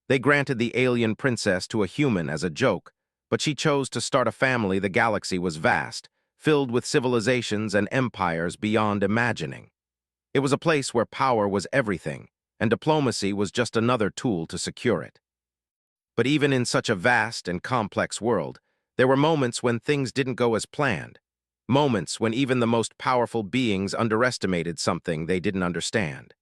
They granted the alien princess to a human as a joke, but she chose to start a family. The galaxy was vast, filled with civilizations and empires beyond imagining. It was a place where power was everything, and diplomacy was just another tool to secure it. But even in such a vast and complex world, there were moments when things didn't go as planned. Moments when even the most powerful beings underestimated something they didn't understand.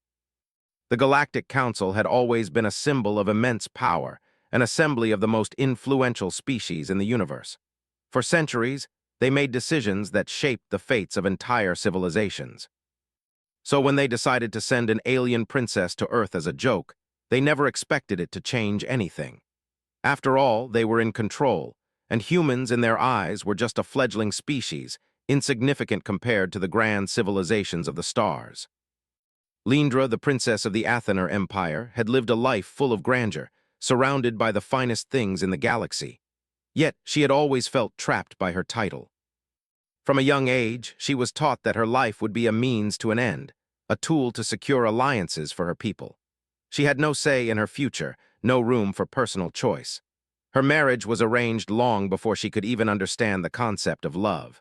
The Galactic Council had always been a symbol of immense power, an assembly of the most influential species in the universe. For centuries, they made decisions that shaped the fates of entire civilizations. So when they decided to send an alien princess to Earth as a joke, they never expected it to change anything. After all, they were in control, and humans in their eyes were just a fledgling species, insignificant compared to the grand civilizations of the stars. Lindra, the princess of the Athenar Empire, had lived a life full of grandeur, surrounded by the finest things in the galaxy. Yet she had always felt trapped by her title. From a young age, she was taught that her life would be a means to an end, a tool to secure alliances for her people. She had no say in her future, no room for personal choice. Her marriage was arranged long before she could even understand the concept of love.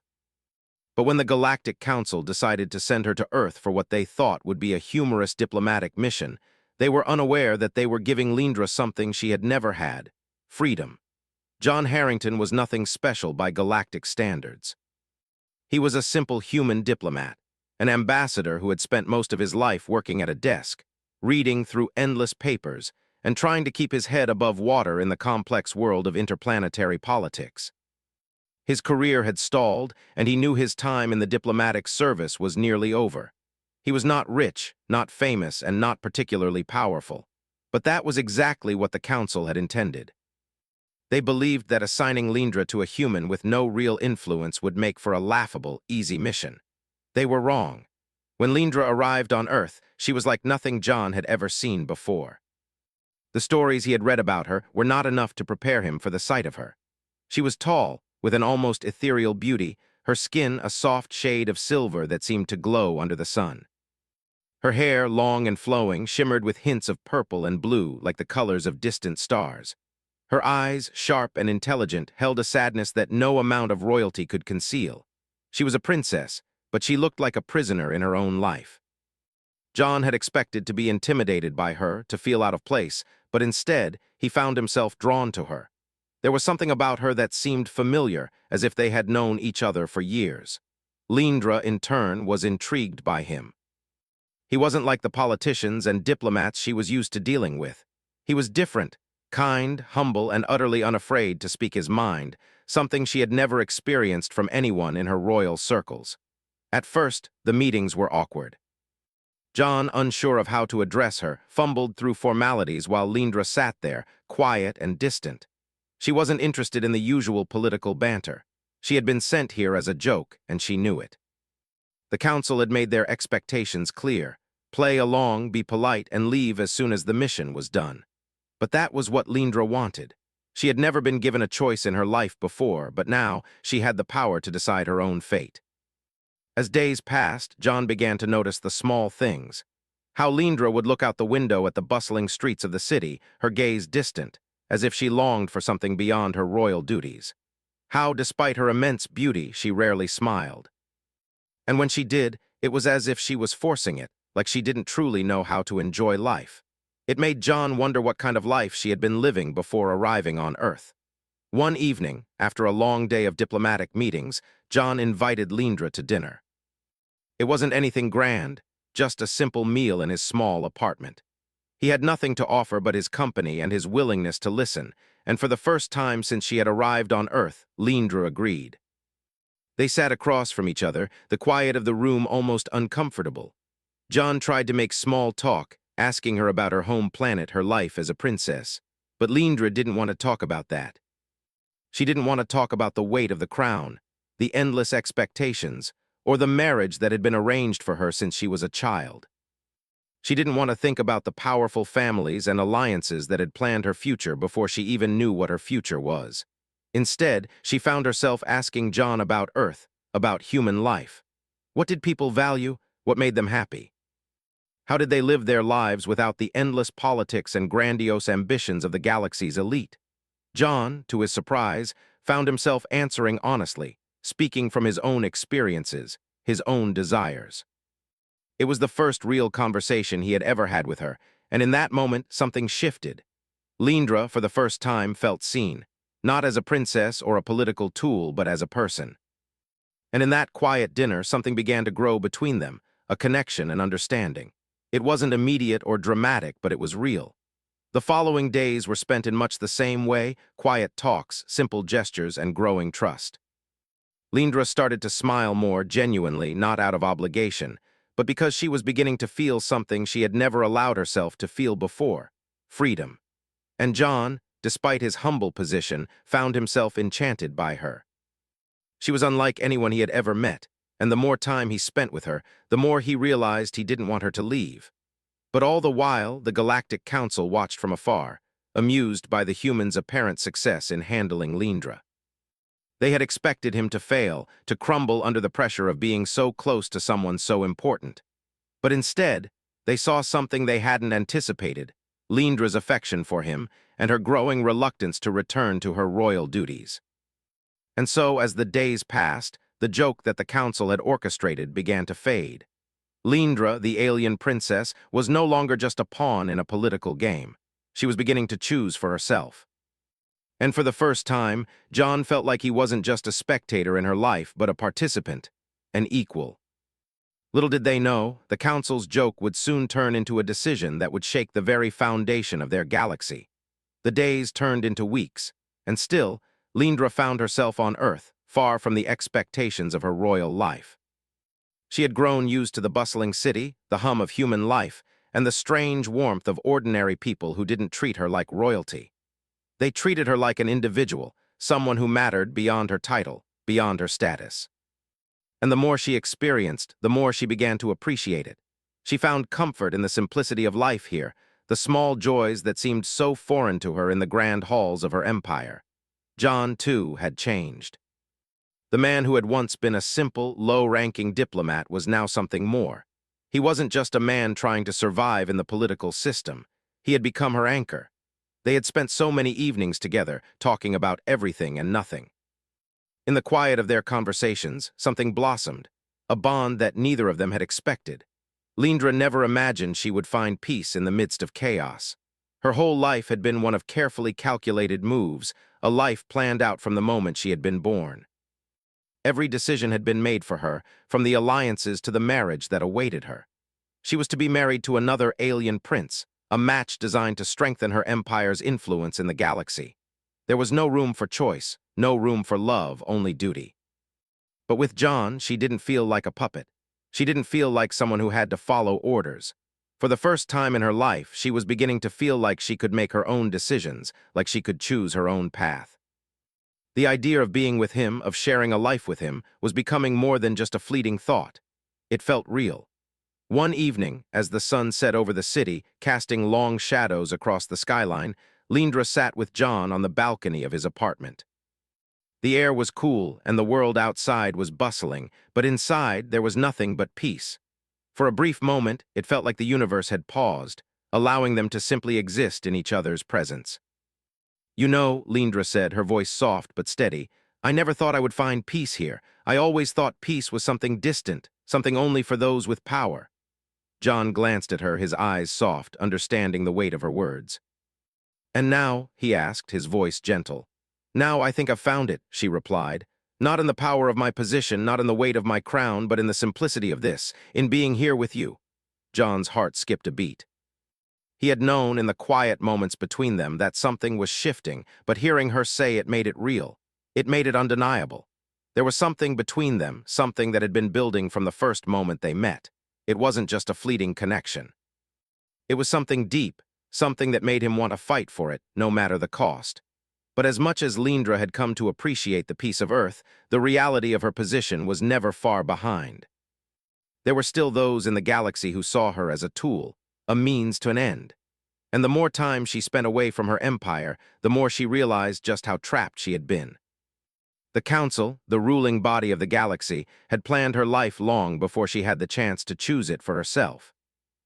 But when the Galactic Council decided to send her to Earth for what they thought would be a humorous diplomatic mission, they were unaware that they were giving Lindra something she had never had: freedom. John Harrington was nothing special by galactic standards. He was a simple human diplomat, an ambassador who had spent most of his life working at a desk, reading through endless papers, and trying to keep his head above water in the complex world of interplanetary politics. His career had stalled, and he knew his time in the diplomatic service was nearly over. He was not rich, not famous, and not particularly powerful. But that was exactly what the Council had intended. They believed that assigning Lindra to a human with no real influence would make for a laughable, easy mission. They were wrong. When Lindra arrived on Earth, she was like nothing John had ever seen before. The stories he had read about her were not enough to prepare him for the sight of her. She was tall, with an almost ethereal beauty, her skin a soft shade of silver that seemed to glow under the sun. Her hair, long and flowing, shimmered with hints of purple and blue like the colors of distant stars. Her eyes, sharp and intelligent, held a sadness that no amount of royalty could conceal. She was a princess, but she looked like a prisoner in her own life. John had expected to be intimidated by her, to feel out of place, but instead, he found himself drawn to her. There was something about her that seemed familiar, as if they had known each other for years. Lindra, in turn, was intrigued by him. He wasn't like the politicians and diplomats she was used to dealing with. He was different, kind, humble, and utterly unafraid to speak his mind, something she had never experienced from anyone in her royal circles. At first, the meetings were awkward. John, unsure of how to address her, fumbled through formalities while Lindra sat there, quiet and distant. She wasn't interested in the usual political banter. She had been sent here as a joke, and she knew it. The Council had made their expectations clear: play along, be polite, and leave as soon as the mission was done. But that was what Lindra wanted. She had never been given a choice in her life before, but now she had the power to decide her own fate. As days passed, John began to notice the small things. How Lindra would look out the window at the bustling streets of the city, her gaze distant, as if she longed for something beyond her royal duties. How, despite her immense beauty, she rarely smiled. And when she did, it was as if she was forcing it, like she didn't truly know how to enjoy life. It made John wonder what kind of life she had been living before arriving on Earth. One evening, after a long day of diplomatic meetings, John invited Lindra to dinner. It wasn't anything grand, just a simple meal in his small apartment. He had nothing to offer but his company and his willingness to listen, and for the first time since she had arrived on Earth, Lindra agreed. They sat across from each other, the quiet of the room almost uncomfortable. John tried to make small talk, asking her about her home planet, her life as a princess. But Lindra didn't want to talk about that. She didn't want to talk about the weight of the crown, the endless expectations, or the marriage that had been arranged for her since she was a child. She didn't want to think about the powerful families and alliances that had planned her future before she even knew what her future was. Instead, she found herself asking John about Earth, about human life. What did people value? What made them happy? How did they live their lives without the endless politics and grandiose ambitions of the galaxy's elite? John, to his surprise, found himself answering honestly, speaking from his own experiences, his own desires. It was the first real conversation he had ever had with her, and in that moment something shifted. Lindra, for the first time, felt seen, not as a princess or a political tool, but as a person. And in that quiet dinner, something began to grow between them, a connection and understanding. It wasn't immediate or dramatic, but it was real. The following days were spent in much the same way, quiet talks, simple gestures, and growing trust. Lindra started to smile more genuinely, not out of obligation, but because she was beginning to feel something she had never allowed herself to feel before: freedom. And John, despite his humble position, found himself enchanted by her. She was unlike anyone he had ever met, and the more time he spent with her, the more he realized he didn't want her to leave. But all the while, the Galactic Council watched from afar, amused by the humans' apparent success in handling Lindra. They had expected him to fail, to crumble under the pressure of being so close to someone so important. But instead, they saw something they hadn't anticipated: Lindra's affection for him and her growing reluctance to return to her royal duties. And so, as the days passed, the joke that the council had orchestrated began to fade. Lindra, the alien princess, was no longer just a pawn in a political game. She was beginning to choose for herself. And for the first time, John felt like he wasn't just a spectator in her life, but a participant, an equal. Little did they know, the council's joke would soon turn into a decision that would shake the very foundation of their galaxy. The days turned into weeks, and still, Lindra found herself on Earth, far from the expectations of her royal life. She had grown used to the bustling city, the hum of human life, and the strange warmth of ordinary people who didn't treat her like royalty. They treated her like an individual, someone who mattered beyond her title, beyond her status. And the more she experienced, the more she began to appreciate it. She found comfort in the simplicity of life here, the small joys that seemed so foreign to her in the grand halls of her empire. John, too, had changed. The man who had once been a simple, low-ranking diplomat was now something more. He wasn't just a man trying to survive in the political system. He had become her anchor. They had spent so many evenings together, talking about everything and nothing. In the quiet of their conversations, something blossomed, a bond that neither of them had expected. Lindra never imagined she would find peace in the midst of chaos. Her whole life had been one of carefully calculated moves, a life planned out from the moment she had been born. Every decision had been made for her, from the alliances to the marriage that awaited her. She was to be married to another alien prince, a match designed to strengthen her empire's influence in the galaxy. There was no room for choice, no room for love, only duty. But with John, she didn't feel like a puppet. She didn't feel like someone who had to follow orders. For the first time in her life, she was beginning to feel like she could make her own decisions, like she could choose her own path. The idea of being with him, of sharing a life with him, was becoming more than just a fleeting thought. It felt real. One evening, as the sun set over the city, casting long shadows across the skyline, Lindra sat with John on the balcony of his apartment. The air was cool, and the world outside was bustling, but inside there was nothing but peace. For a brief moment, it felt like the universe had paused, allowing them to simply exist in each other's presence. "You know," Lindra said, her voice soft but steady, "I never thought I would find peace here. I always thought peace was something distant, something only for those with power." John glanced at her, his eyes soft, understanding the weight of her words. "And now," he asked, his voice gentle. "Now I think I've found it," she replied. "Not in the power of my position, not in the weight of my crown, but in the simplicity of this, in being here with you." John's heart skipped a beat. He had known in the quiet moments between them that something was shifting, but hearing her say it made it real. It made it undeniable. There was something between them, something that had been building from the first moment they met. It wasn't just a fleeting connection. It was something deep, something that made him want to fight for it, no matter the cost. But as much as Lindra had come to appreciate the peace of Earth, the reality of her position was never far behind. There were still those in the galaxy who saw her as a tool, a means to an end. And the more time she spent away from her empire, the more she realized just how trapped she had been. The Council, the ruling body of the galaxy, had planned her life long before she had the chance to choose it for herself.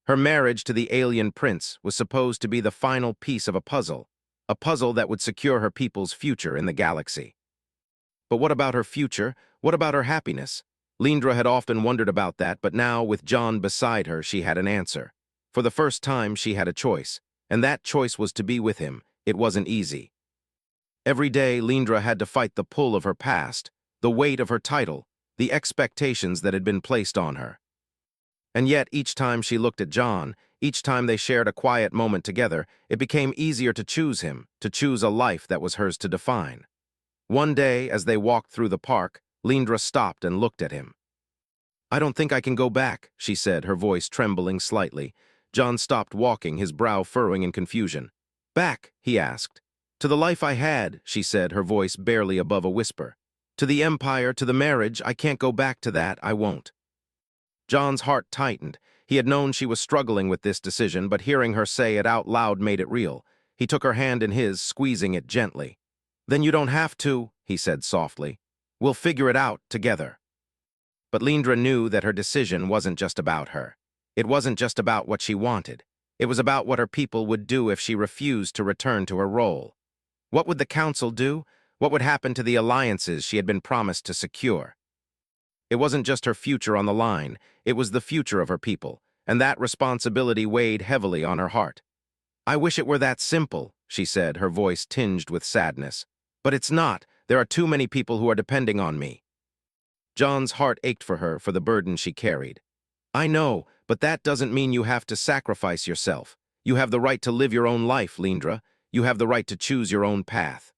Her marriage to the alien prince was supposed to be the final piece of a puzzle that would secure her people's future in the galaxy. But what about her future? What about her happiness? Lindra had often wondered about that, but now, with John beside her, she had an answer. For the first time, she had a choice, and that choice was to be with him. It wasn't easy. Every day, Lindra had to fight the pull of her past, the weight of her title, the expectations that had been placed on her. And yet, each time she looked at John, each time they shared a quiet moment together, it became easier to choose him, to choose a life that was hers to define. One day, as they walked through the park, Lindra stopped and looked at him. "I don't think I can go back," she said, her voice trembling slightly. John stopped walking, his brow furrowing in confusion. "Back?" he asked. "To the life I had," she said, her voice barely above a whisper. "To the empire, to the marriage, I can't go back to that, I won't." John's heart tightened. He had known she was struggling with this decision, but hearing her say it out loud made it real. He took her hand in his, squeezing it gently. "Then you don't have to," he said softly. "We'll figure it out together." But Lindra knew that her decision wasn't just about her. It wasn't just about what she wanted. It was about what her people would do if she refused to return to her role. What would the council do? What would happen to the alliances she had been promised to secure? It wasn't just her future on the line, it was the future of her people, and that responsibility weighed heavily on her heart. "I wish it were that simple," she said, her voice tinged with sadness. "But it's not. There are too many people who are depending on me." John's heart ached for her, for the burden she carried. "I know, but that doesn't mean you have to sacrifice yourself. You have the right to live your own life, Lindra. You have the right to choose your own path."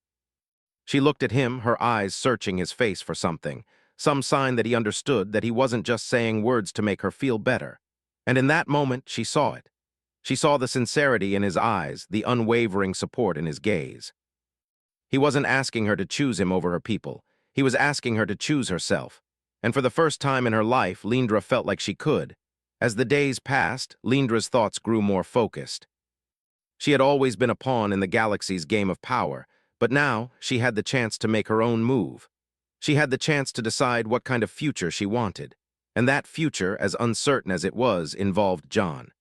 She looked at him, her eyes searching his face for something, some sign that he understood, that he wasn't just saying words to make her feel better. And in that moment, she saw it. She saw the sincerity in his eyes, the unwavering support in his gaze. He wasn't asking her to choose him over her people. He was asking her to choose herself. And for the first time in her life, Lindra felt like she could. As the days passed, Lindra's thoughts grew more focused. She had always been a pawn in the galaxy's game of power, but now she had the chance to make her own move. She had the chance to decide what kind of future she wanted. And that future, as uncertain as it was, involved John.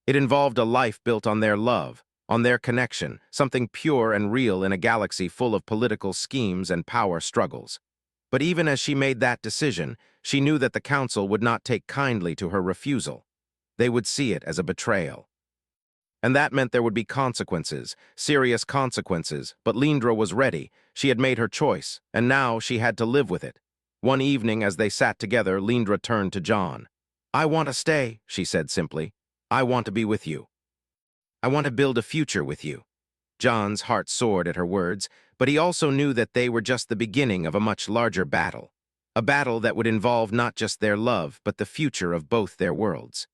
It involved a life built on their love, on their connection, something pure and real in a galaxy full of political schemes and power struggles. But even as she made that decision, she knew that the council would not take kindly to her refusal. They would see it as a betrayal. And that meant there would be consequences, serious consequences, but Lindra was ready. She had made her choice, and now she had to live with it. One evening, as they sat together, Lindra turned to John. "I want to stay," she said simply. "I want to be with you. I want to build a future with you." John's heart soared at her words, but he also knew that they were just the beginning of a much larger battle. A battle that would involve not just their love, but the future of both their worlds.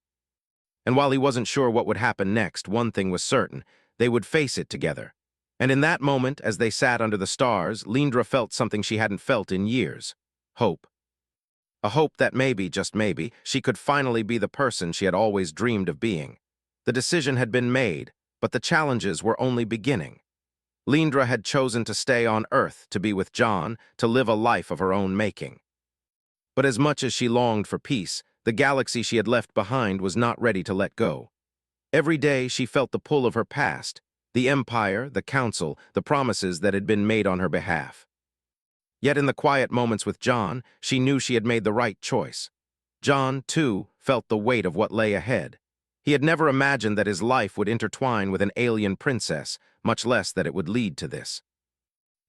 And while he wasn't sure what would happen next, one thing was certain: they would face it together. And in that moment, as they sat under the stars, Lindra felt something she hadn't felt in years: hope. A hope that maybe, just maybe, she could finally be the person she had always dreamed of being. The decision had been made, but the challenges were only beginning. Lindra had chosen to stay on Earth, to be with John, to live a life of her own making. But as much as she longed for peace, the galaxy she had left behind was not ready to let go. Every day she felt the pull of her past, the empire, the council, the promises that had been made on her behalf. Yet in the quiet moments with John, she knew she had made the right choice. John, too, felt the weight of what lay ahead. He had never imagined that his life would intertwine with an alien princess, much less that it would lead to this.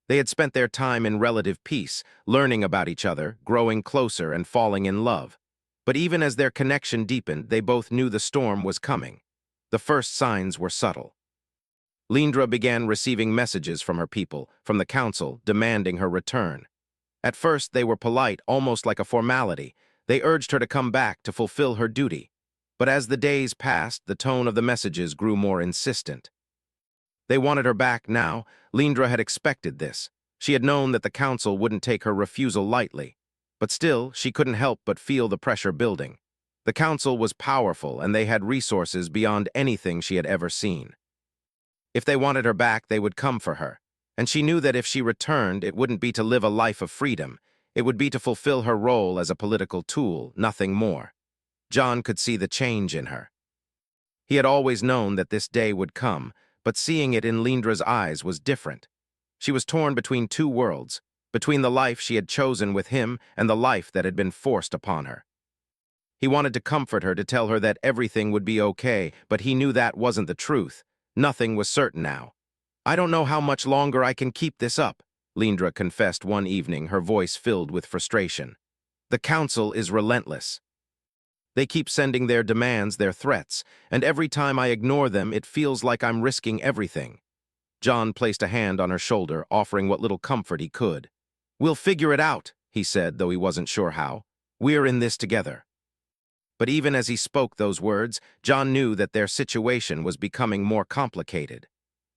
They had spent their time in relative peace, learning about each other, growing closer and falling in love. But even as their connection deepened, they both knew the storm was coming. The first signs were subtle. Lindra began receiving messages from her people, from the council, demanding her return. At first, they were polite, almost like a formality. They urged her to come back to fulfill her duty. But as the days passed, the tone of the messages grew more insistent. They wanted her back now. Lindra had expected this. She had known that the council wouldn't take her refusal lightly. But still, she couldn't help but feel the pressure building. The council was powerful, and they had resources beyond anything she had ever seen. If they wanted her back, they would come for her. And she knew that if she returned, it wouldn't be to live a life of freedom. It would be to fulfill her role as a political tool, nothing more. John could see the change in her. He had always known that this day would come, but seeing it in Lindra's eyes was different. She was torn between two worlds, between the life she had chosen with him and the life that had been forced upon her. He wanted to comfort her, to tell her that everything would be okay, but he knew that wasn't the truth. Nothing was certain now. "I don't know how much longer I can keep this up," Lindra confessed one evening, her voice filled with frustration. "The council is relentless. They keep sending their demands, their threats, and every time I ignore them, it feels like I'm risking everything." John placed a hand on her shoulder, offering what little comfort he could. "We'll figure it out," he said, though he wasn't sure how. "We're in this together." But even as he spoke those words, John knew that their situation was becoming more complicated.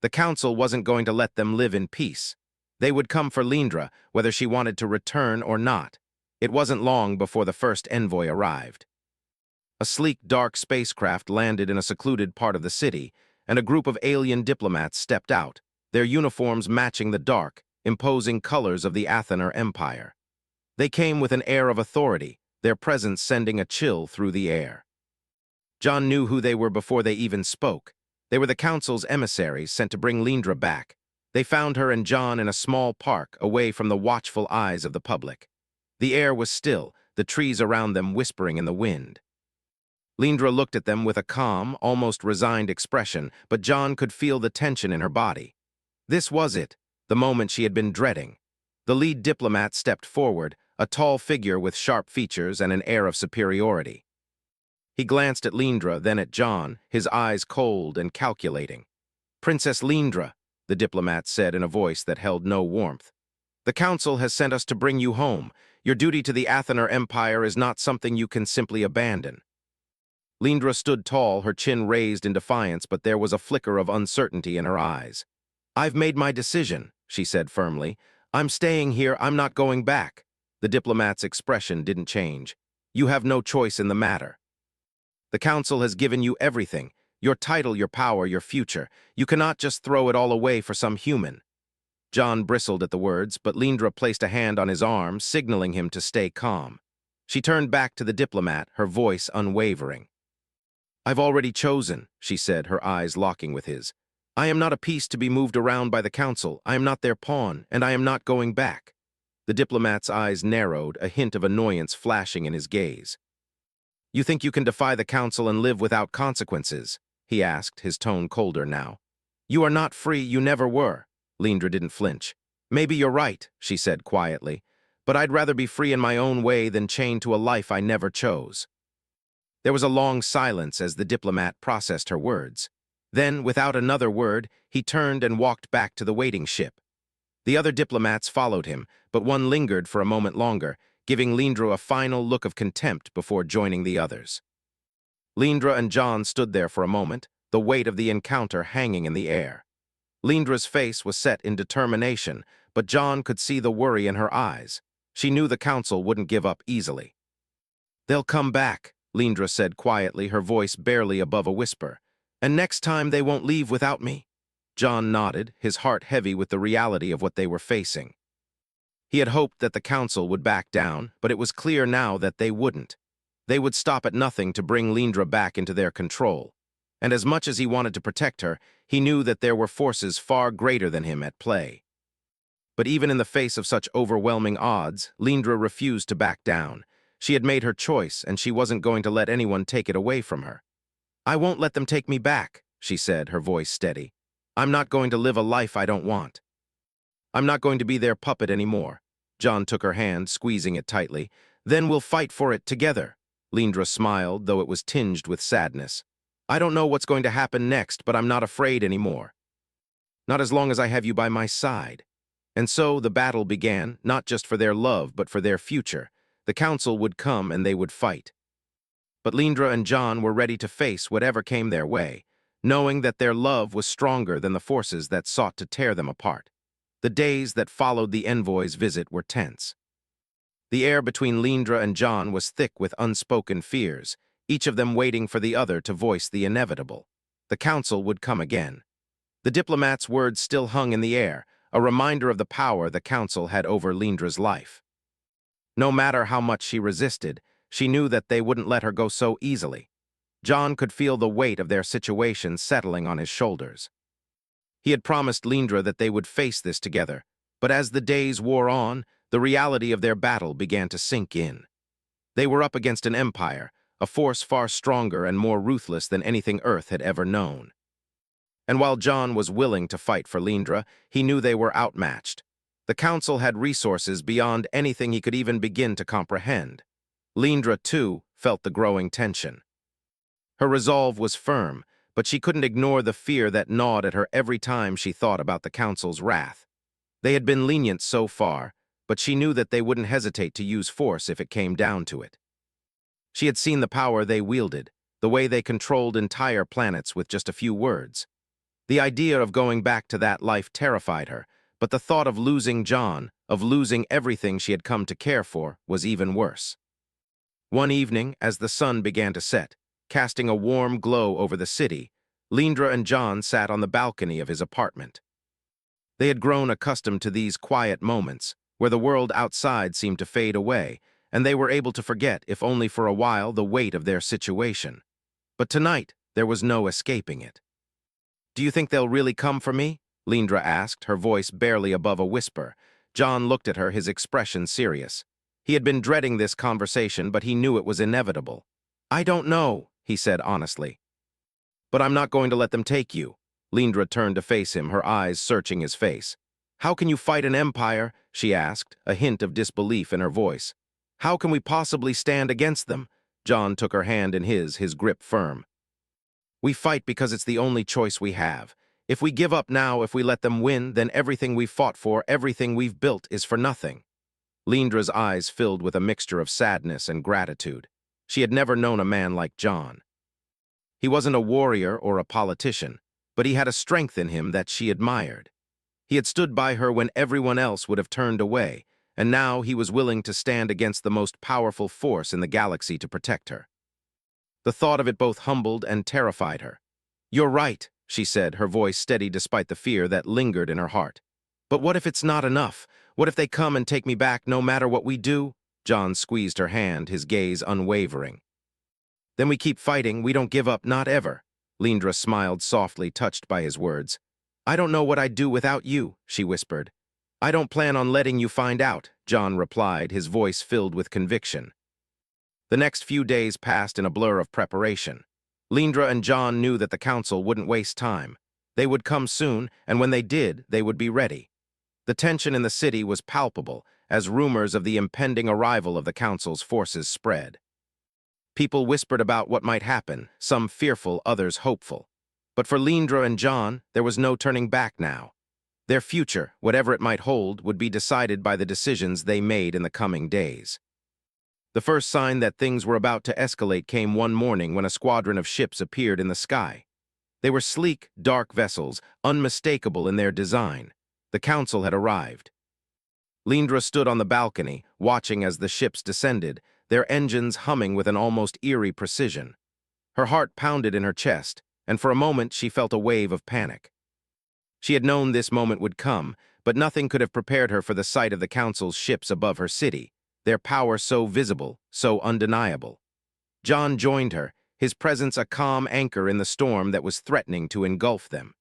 The council wasn't going to let them live in peace. They would come for Lindra, whether she wanted to return or not. It wasn't long before the first envoy arrived. A sleek, dark spacecraft landed in a secluded part of the city, and a group of alien diplomats stepped out, their uniforms matching the dark, imposing colors of the Athenar Empire. They came with an air of authority, their presence sending a chill through the air. John knew who they were before they even spoke. They were the council's emissaries sent to bring Lindra back. They found her and John in a small park, away from the watchful eyes of the public. The air was still, the trees around them whispering in the wind. Lindra looked at them with a calm, almost resigned expression, but John could feel the tension in her body. This was it, the moment she had been dreading. The lead diplomat stepped forward, a tall figure with sharp features and an air of superiority. He glanced at Lindra, then at John, his eyes cold and calculating. "Princess Lindra," the diplomat said in a voice that held no warmth. "The council has sent us to bring you home. Your duty to the Athenar Empire is not something you can simply abandon." Lindra stood tall, her chin raised in defiance, but there was a flicker of uncertainty in her eyes. "I've made my decision," she said firmly. "I'm staying here, I'm not going back." The diplomat's expression didn't change. "You have no choice in the matter. The council has given you everything, your title, your power, your future. You cannot just throw it all away for some human." John bristled at the words, but Lindra placed a hand on his arm, signaling him to stay calm. She turned back to the diplomat, her voice unwavering. "I've already chosen," she said, her eyes locking with his. "I am not a piece to be moved around by the council. I am not their pawn, and I am not going back." The diplomat's eyes narrowed, a hint of annoyance flashing in his gaze. "You think you can defy the council and live without consequences?" he asked, his tone colder now. "You are not free, you never were." Lindra didn't flinch. "Maybe you're right," she said quietly, "but I'd rather be free in my own way than chained to a life I never chose." There was a long silence as the diplomat processed her words. Then, without another word, he turned and walked back to the waiting ship. The other diplomats followed him, but one lingered for a moment longer, giving Lindra a final look of contempt before joining the others. Lindra and John stood there for a moment, the weight of the encounter hanging in the air. Lindra's face was set in determination, but John could see the worry in her eyes. She knew the council wouldn't give up easily. "They'll come back," Lindra said quietly, her voice barely above a whisper. "And next time they won't leave without me." John nodded, his heart heavy with the reality of what they were facing. He had hoped that the council would back down, but it was clear now that they wouldn't. They would stop at nothing to bring Lindra back into their control. And as much as he wanted to protect her, he knew that there were forces far greater than him at play. But even in the face of such overwhelming odds, Lindra refused to back down. She had made her choice, and she wasn't going to let anyone take it away from her. "I won't let them take me back," she said, her voice steady. "I'm not going to live a life I don't want. I'm not going to be their puppet anymore." John took her hand, squeezing it tightly. "Then we'll fight for it together." Lindra smiled, though it was tinged with sadness. "I don't know what's going to happen next, but I'm not afraid anymore. Not as long as I have you by my side." And so the battle began, not just for their love, but for their future. The council would come and they would fight. But Lindra and John were ready to face whatever came their way, knowing that their love was stronger than the forces that sought to tear them apart. The days that followed the envoy's visit were tense. The air between Lindra and John was thick with unspoken fears, each of them waiting for the other to voice the inevitable. The council would come again. The diplomat's words still hung in the air, a reminder of the power the council had over Lindra's life. No matter how much she resisted, she knew that they wouldn't let her go so easily. John could feel the weight of their situation settling on his shoulders. He had promised Lindra that they would face this together, but as the days wore on, the reality of their battle began to sink in. They were up against an empire, a force far stronger and more ruthless than anything Earth had ever known. And while John was willing to fight for Lindra, he knew they were outmatched. The Council had resources beyond anything he could even begin to comprehend. Lindra, too, felt the growing tension. Her resolve was firm, but she couldn't ignore the fear that gnawed at her every time she thought about the Council's wrath. They had been lenient so far, but she knew that they wouldn't hesitate to use force if it came down to it. She had seen the power they wielded, the way they controlled entire planets with just a few words. The idea of going back to that life terrified her, but the thought of losing John, of losing everything she had come to care for, was even worse. One evening, as the sun began to set, casting a warm glow over the city, Lindra and John sat on the balcony of his apartment. They had grown accustomed to these quiet moments, where the world outside seemed to fade away, and they were able to forget, if only for a while, the weight of their situation. But tonight, there was no escaping it. "Do you think they'll really come for me?" Lindra asked, her voice barely above a whisper. John looked at her, his expression serious. He had been dreading this conversation, but he knew it was inevitable. "I don't know," he said honestly. "But I'm not going to let them take you." Lindra turned to face him, her eyes searching his face. "How can you fight an empire?" she asked, a hint of disbelief in her voice. "How can we possibly stand against them?" John took her hand in his grip firm. "We fight because it's the only choice we have. If we give up now, if we let them win, then everything we've fought for, everything we've built is for nothing." Lindra's eyes filled with a mixture of sadness and gratitude. She had never known a man like John. He wasn't a warrior or a politician, but he had a strength in him that she admired. He had stood by her when everyone else would have turned away, and now he was willing to stand against the most powerful force in the galaxy to protect her. The thought of it both humbled and terrified her. "You're right," she said, her voice steady despite the fear that lingered in her heart. "But what if it's not enough? What if they come and take me back no matter what we do?" John squeezed her hand, his gaze unwavering. "Then we keep fighting, we don't give up, not ever." Lindra smiled softly, touched by his words. "I don't know what I'd do without you," she whispered. "I don't plan on letting you find out," John replied, his voice filled with conviction. The next few days passed in a blur of preparation. Lindra and John knew that the Council wouldn't waste time. They would come soon, and when they did, they would be ready. The tension in the city was palpable, as rumors of the impending arrival of the Council's forces spread. People whispered about what might happen, some fearful, others hopeful. But for Lindra and John, there was no turning back now. Their future, whatever it might hold, would be decided by the decisions they made in the coming days. The first sign that things were about to escalate came one morning when a squadron of ships appeared in the sky. They were sleek, dark vessels, unmistakable in their design. The Council had arrived. Lindra stood on the balcony, watching as the ships descended, their engines humming with an almost eerie precision. Her heart pounded in her chest, and for a moment she felt a wave of panic. She had known this moment would come, but nothing could have prepared her for the sight of the Council's ships above her city, their power so visible, so undeniable. John joined her, his presence a calm anchor in the storm that was threatening to engulf them.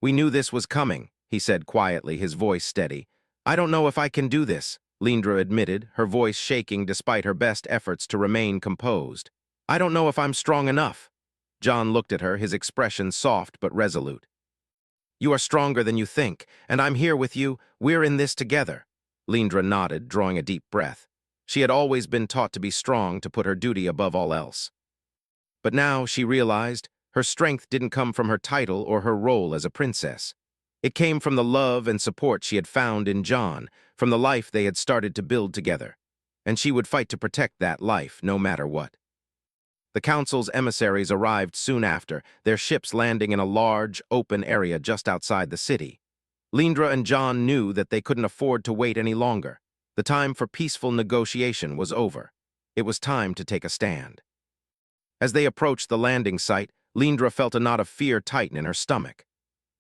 "We knew this was coming," he said quietly, his voice steady. "I don't know if I can do this," Lindra admitted, her voice shaking despite her best efforts to remain composed. "I don't know if I'm strong enough." John looked at her, his expression soft but resolute. "You are stronger than you think, and I'm here with you. We're in this together." Lindra nodded, drawing a deep breath. She had always been taught to be strong, to put her duty above all else. But now, she realized, her strength didn't come from her title or her role as a princess. It came from the love and support she had found in John, from the life they had started to build together. And she would fight to protect that life, no matter what. The Council's emissaries arrived soon after, their ships landing in a large, open area just outside the city. Lindra and John knew that they couldn't afford to wait any longer. The time for peaceful negotiation was over. It was time to take a stand. As they approached the landing site, Lindra felt a knot of fear tighten in her stomach.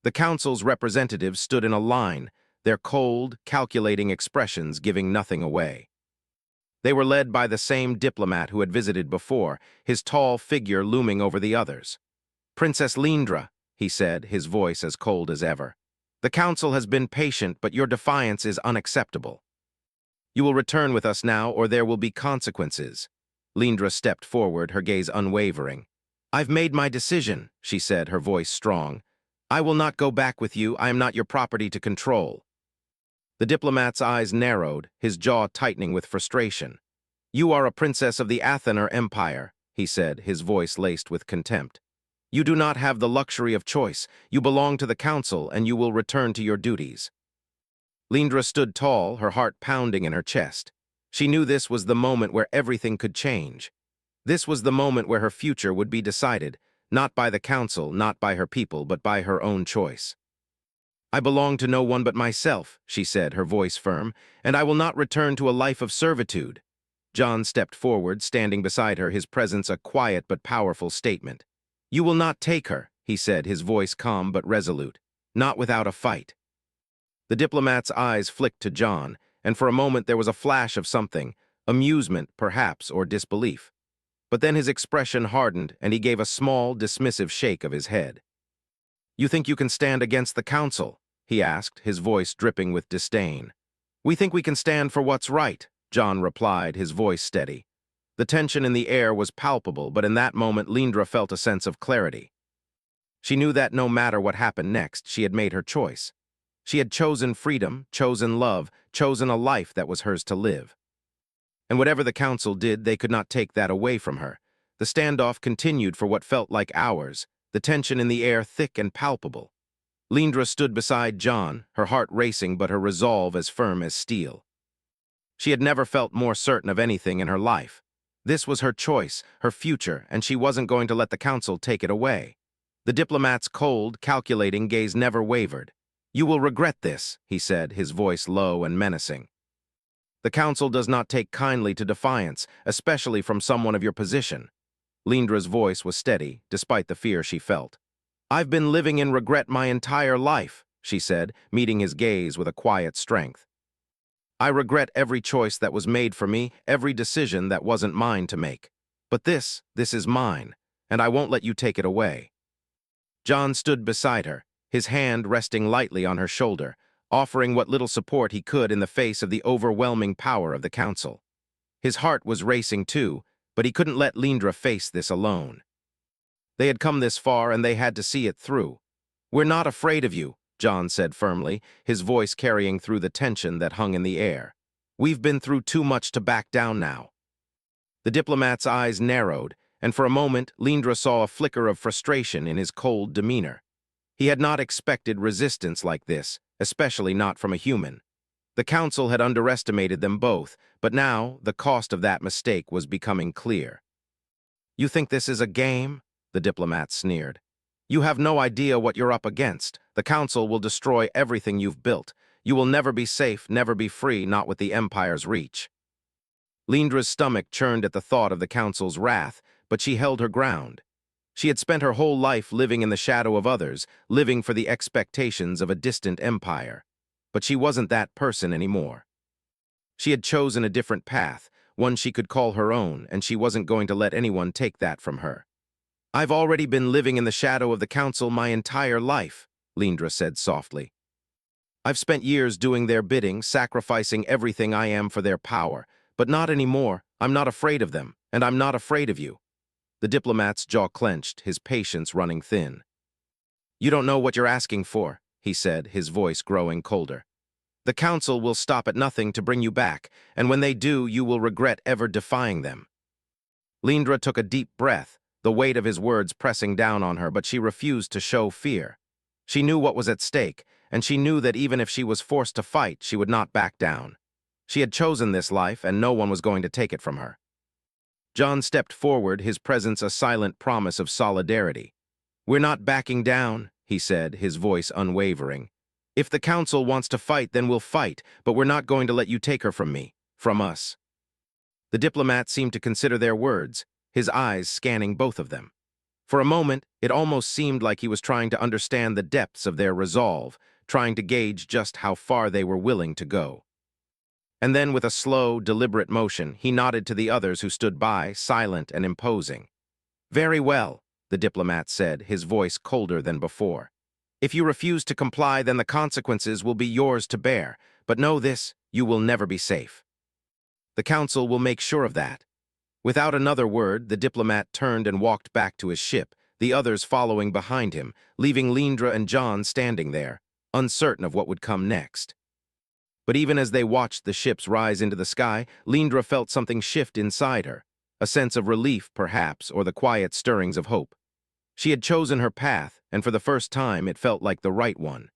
The Council's representatives stood in a line, their cold, calculating expressions giving nothing away. They were led by the same diplomat who had visited before, his tall figure looming over the others. "Princess Lindra," he said, his voice as cold as ever. "The council has been patient, but your defiance is unacceptable. You will return with us now, or there will be consequences." Lindra stepped forward, her gaze unwavering. "I've made my decision," she said, her voice strong. "I will not go back with you. I am not your property to control." The diplomat's eyes narrowed, his jaw tightening with frustration. "You are a princess of the Athener Empire," he said, his voice laced with contempt. "You do not have the luxury of choice. You belong to the council, and you will return to your duties." Lindra stood tall, her heart pounding in her chest. She knew this was the moment where everything could change. This was the moment where her future would be decided, not by the council, not by her people, but by her own choice. "I belong to no one but myself," she said, her voice firm, "and I will not return to a life of servitude." John stepped forward, standing beside her, his presence a quiet but powerful statement. "You will not take her," he said, his voice calm but resolute. "Not without a fight." The diplomat's eyes flicked to John, and for a moment there was a flash of something, amusement, perhaps, or disbelief. But then his expression hardened, and he gave a small, dismissive shake of his head. "You think you can stand against the council?" he asked, his voice dripping with disdain. "We think we can stand for what's right," John replied, his voice steady. The tension in the air was palpable, but in that moment Lindra felt a sense of clarity. She knew that no matter what happened next, she had made her choice. She had chosen freedom, chosen love, chosen a life that was hers to live. And whatever the council did, they could not take that away from her. The standoff continued for what felt like hours, the tension in the air thick and palpable. Lindra stood beside John, her heart racing but her resolve as firm as steel. She had never felt more certain of anything in her life. This was her choice, her future, and she wasn't going to let the council take it away. The diplomat's cold, calculating gaze never wavered. "You will regret this," he said, his voice low and menacing. "The council does not take kindly to defiance, especially from someone of your position." Lindra's voice was steady, despite the fear she felt. "I've been living in regret my entire life," she said, meeting his gaze with a quiet strength. "I regret every choice that was made for me, every decision that wasn't mine to make. But this is mine, and I won't let you take it away." John stood beside her, his hand resting lightly on her shoulder, offering what little support he could in the face of the overwhelming power of the council. His heart was racing too, but he couldn't let Lindra face this alone. They had come this far, and they had to see it through. "We're not afraid of you," John said firmly, his voice carrying through the tension that hung in the air. "We've been through too much to back down now." The diplomat's eyes narrowed, and for a moment Lindra saw a flicker of frustration in his cold demeanor. He had not expected resistance like this, especially not from a human. The council had underestimated them both, but now the cost of that mistake was becoming clear. "You think this is a game?" the diplomat sneered. "You have no idea what you're up against. The council will destroy everything you've built. You will never be safe, never be free, not with the Empire's reach." Lindra's stomach churned at the thought of the council's wrath, but she held her ground. She had spent her whole life living in the shadow of others, living for the expectations of a distant empire. But she wasn't that person anymore. She had chosen a different path, one she could call her own, and she wasn't going to let anyone take that from her. "I've already been living in the shadow of the council my entire life," Lindra said softly. "I've spent years doing their bidding, sacrificing everything I am for their power. But not anymore. I'm not afraid of them, and I'm not afraid of you." The diplomat's jaw clenched, his patience running thin. "You don't know what you're asking for," he said, his voice growing colder. "The council will stop at nothing to bring you back, and when they do, you will regret ever defying them." Lindra took a deep breath, the weight of his words pressing down on her, but she refused to show fear. She knew what was at stake, and she knew that even if she was forced to fight, she would not back down. She had chosen this life, and no one was going to take it from her. John stepped forward, his presence a silent promise of solidarity. "We're not backing down," he said, his voice unwavering. "If the council wants to fight, then we'll fight, but we're not going to let you take her from me, from us." The diplomat seemed to consider their words, his eyes scanning both of them. For a moment, it almost seemed like he was trying to understand the depths of their resolve, trying to gauge just how far they were willing to go. And then, with a slow, deliberate motion, he nodded to the others who stood by, silent and imposing. "Very well," the diplomat said, his voice colder than before. "If you refuse to comply, then the consequences will be yours to bear. But know this, you will never be safe. The council will make sure of that." Without another word, the diplomat turned and walked back to his ship, the others following behind him, leaving Lindra and John standing there, uncertain of what would come next. But even as they watched the ships rise into the sky, Lindra felt something shift inside her, a sense of relief, perhaps, or the quiet stirrings of hope. She had chosen her path, and for the first time it felt like the right one.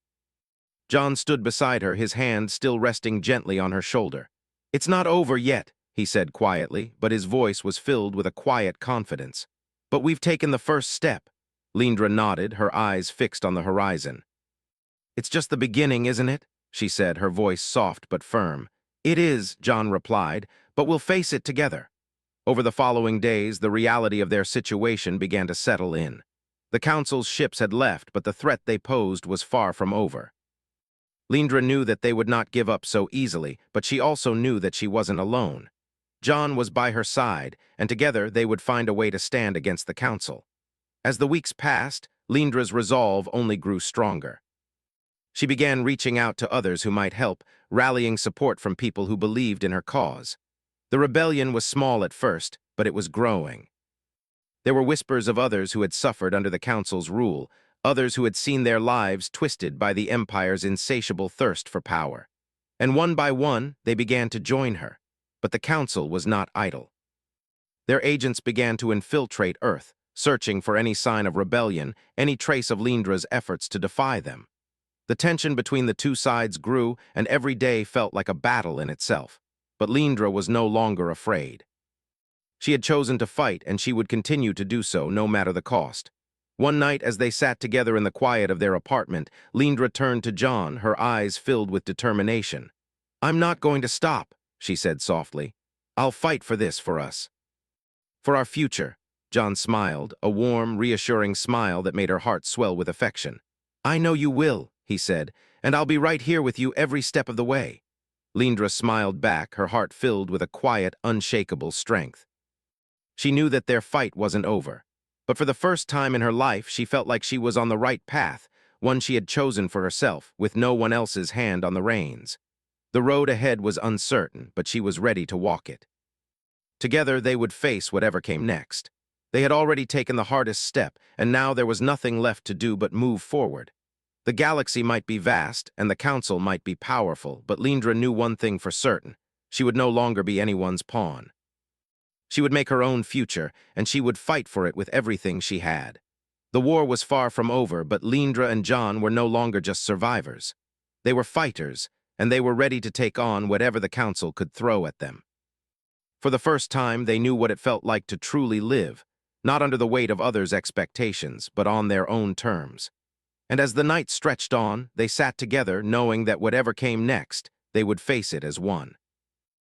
John stood beside her, his hand still resting gently on her shoulder. "It's not over yet," he said quietly, but his voice was filled with a quiet confidence. "But we've taken the first step." Lindra nodded, her eyes fixed on the horizon. "It's just the beginning, isn't it?" she said, her voice soft but firm. "It is," John replied, "but we'll face it together." Over the following days, the reality of their situation began to settle in. The council's ships had left, but the threat they posed was far from over. Lindra knew that they would not give up so easily, but she also knew that she wasn't alone. John was by her side, and together they would find a way to stand against the council. As the weeks passed, Lindra's resolve only grew stronger. She began reaching out to others who might help, rallying support from people who believed in her cause. The rebellion was small at first, but it was growing. There were whispers of others who had suffered under the council's rule, others who had seen their lives twisted by the empire's insatiable thirst for power. And one by one, they began to join her. But the council was not idle. Their agents began to infiltrate Earth, searching for any sign of rebellion, any trace of Lindra's efforts to defy them. The tension between the two sides grew, and every day felt like a battle in itself. But Lindra was no longer afraid. She had chosen to fight, and she would continue to do so, no matter the cost. One night, as they sat together in the quiet of their apartment, Lindra turned to John, her eyes filled with determination. "I'm not going to stop," she said softly. "I'll fight for this, for us. For our future." John smiled, a warm, reassuring smile that made her heart swell with affection. "I know you will," he said, "and I'll be right here with you every step of the way." Lindra smiled back, her heart filled with a quiet, unshakable strength. She knew that their fight wasn't over. But for the first time in her life, she felt like she was on the right path, one she had chosen for herself, with no one else's hand on the reins. The road ahead was uncertain, but she was ready to walk it. Together, they would face whatever came next. They had already taken the hardest step, and now there was nothing left to do but move forward. The galaxy might be vast, and the council might be powerful, but Lindra knew one thing for certain. She would no longer be anyone's pawn. She would make her own future, and she would fight for it with everything she had. The war was far from over, but Lindra and John were no longer just survivors. They were fighters, and they were ready to take on whatever the council could throw at them. For the first time, they knew what it felt like to truly live, not under the weight of others' expectations, but on their own terms. And as the night stretched on, they sat together, knowing that whatever came next, they would face it as one.